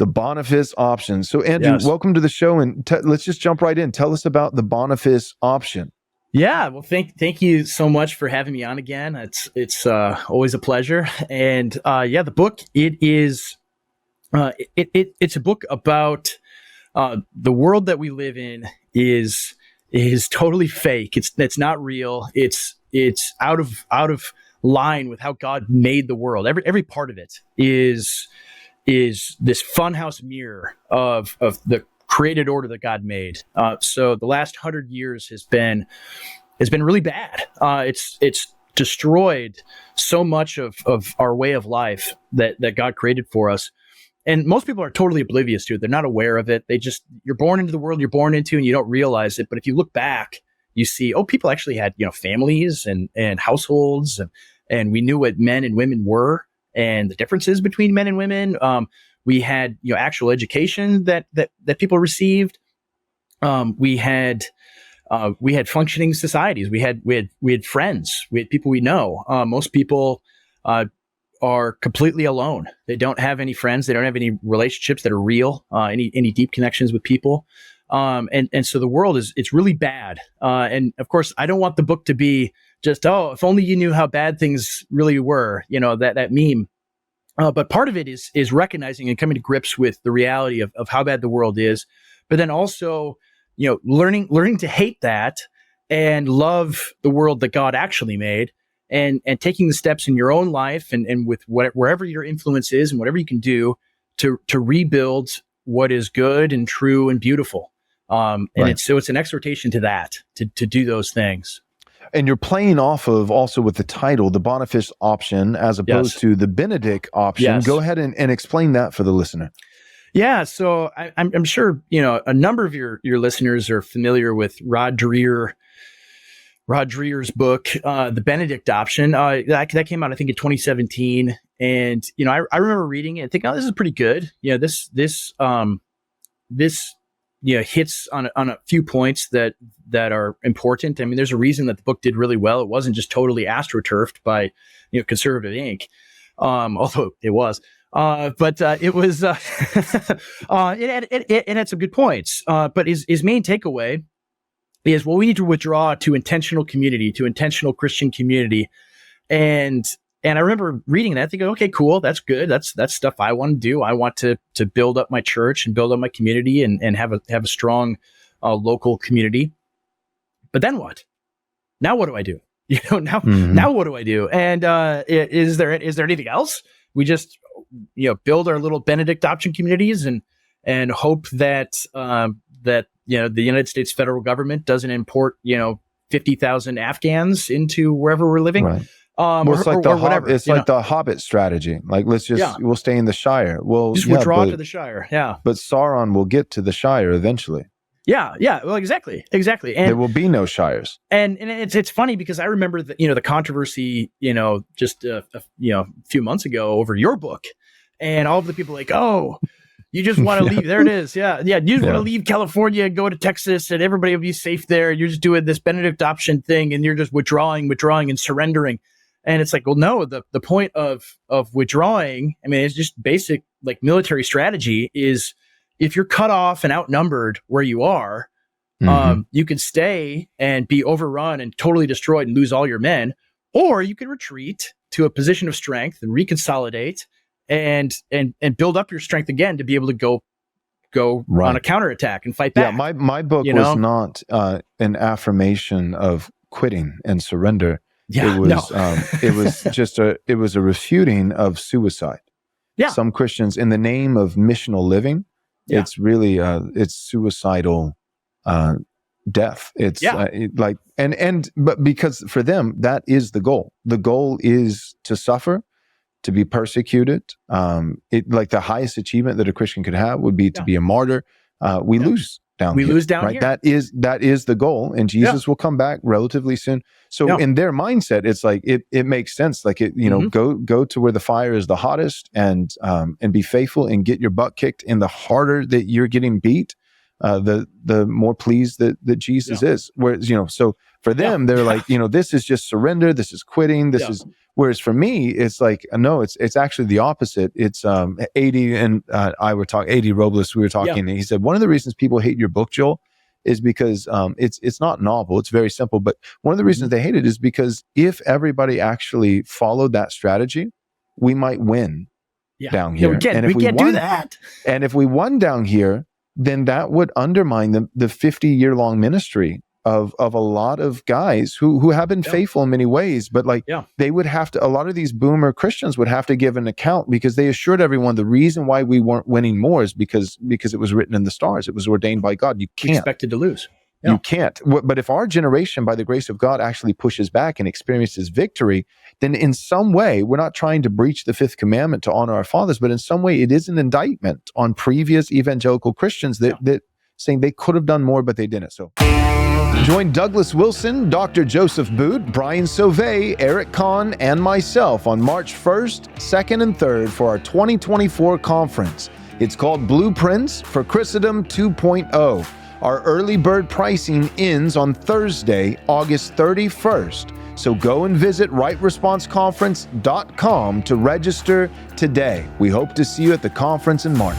The Boniface option. So Andrew, Yes. welcome to the show, and let's just jump right in. Tell us about the Boniface option. Yeah, well, thank you so much for having me on again. It's always a pleasure. And the book, it's a book about the world that we live in is totally fake. It's not real. It's out of line with how God made the world. Every part of it is this funhouse mirror of the created order that God made. So the last 100 years has been really bad. It's destroyed so much of our way of life that God created for us. And most people are totally oblivious to it. They're not aware of it. You're born into the world you're born into, and you don't realize it. But if you look back, you see, people actually had, families and households, and we knew what men and women were and the differences between men and women. We had, actual education that people received. We had functioning societies. We had friends. We had people we know. Most people are completely alone. They don't have any friends. They don't have any relationships that are real, any deep connections with people. And so the world it's really bad. And of course, I don't want the book to be just, if only you knew how bad things really were, that meme. But part of it is recognizing and coming to grips with the reality of how bad the world is, but then also, learning to hate that and love the world that God actually made. And taking the steps in your own life and with wherever your influence is and whatever you can do to rebuild what is good and true and beautiful. And Right. it's an exhortation to that, to do those things. And you're playing off of also with the title, the Boniface option, as opposed Yes. to the Benedict option. Yes. Go ahead and explain that for the listener. Yeah, so I'm sure a number of your listeners are familiar with Rod Dreher's book, The Benedict Option. That came out, I think, in 2017. And, I remember reading it and thinking, this is pretty good. This hits on a few points that are important. I mean, there's a reason that the book did really well. It wasn't just totally astroturfed by, conservative ink, although it was. But it was, it had some good points. But his main takeaway is, we need to withdraw to intentional community, to intentional Christian community. And I remember reading that thinking, okay, cool. That's good. That's stuff I want to do. I want to build up my church and build up my community and have a strong local community. But then what? Now what do I do? Now what do I do? And is there anything else? We just build our little Benedict option communities and hope that the United States federal government doesn't import 50,000 Afghans into wherever we're living. Right. It's like the Hobbit strategy. Like, we'll stay in the Shire. Well, just withdraw to the Shire. Yeah. But Sauron will get to the Shire eventually. Yeah. Well, exactly. And there will be no Shires. And it's funny because I remember the controversy, just a few months ago over your book, and all of the people like, you just want to leave. There it is. Yeah. You just want to leave California and go to Texas, and everybody will be safe there. You're just doing this Benedict option thing, and you're just withdrawing and surrendering. And it's like, well, no, the point of withdrawing, I mean, it's just basic like military strategy is, if you're cut off and outnumbered where you are, you can stay and be overrun and totally destroyed and lose all your men, or you can retreat to a position of strength and reconsolidate and build up your strength again to be able to go Right. on a counterattack and fight back. Yeah, my book was not an affirmation of quitting and surrender. Yeah, it was just a refuting of suicide. Yeah. Some Christians, in the name of missional living, it's really it's suicidal death. It's but because for them that is the goal. The goal is to suffer, to be persecuted. Like the highest achievement that a Christian could have would be to be a martyr. We lose down here. Lose down right? here. That is the goal, and Jesus will come back relatively soon. So in their mindset, it's like it makes sense. Like go to where the fire is the hottest, and be faithful and get your butt kicked. And the harder that you're getting beat, the more pleased that Jesus is. Whereas, so for them, they're like, this is just surrender. This is quitting. This is, whereas for me, it's like, no, it's actually the opposite. It's, AD and AD Robles, we were talking, and he said, one of the reasons people hate your book, Joel, is because it's not novel. It's very simple. But one of the reasons they hate it is because if everybody actually followed that strategy, we might win down here. And if we can't do that. And if we won down here, then that would undermine the 50-year-long ministry of a lot of guys who have been faithful in many ways, but they would have to, a lot of these boomer Christians would have to give an account, because they assured everyone the reason why we weren't winning more is because it was written in the stars. It was ordained by God. You can't. Expected to lose. You can't. But if our generation, by the grace of God, actually pushes back and experiences victory, then in some way, we're not trying to breach the fifth commandment to honor our fathers, but in some way it is an indictment on previous evangelical Christians that saying they could have done more, but they didn't. So join Douglas Wilson, Dr. Joseph Boot, Brian Sauvé, Eric Kahn, and myself on March 1st, 2nd, and 3rd for our 2024 conference. It's called Blueprints for Christendom 2.0. Our early bird pricing ends on Thursday, August 31st. So go and visit rightresponseconference.com to register today. We hope to see you at the conference in March.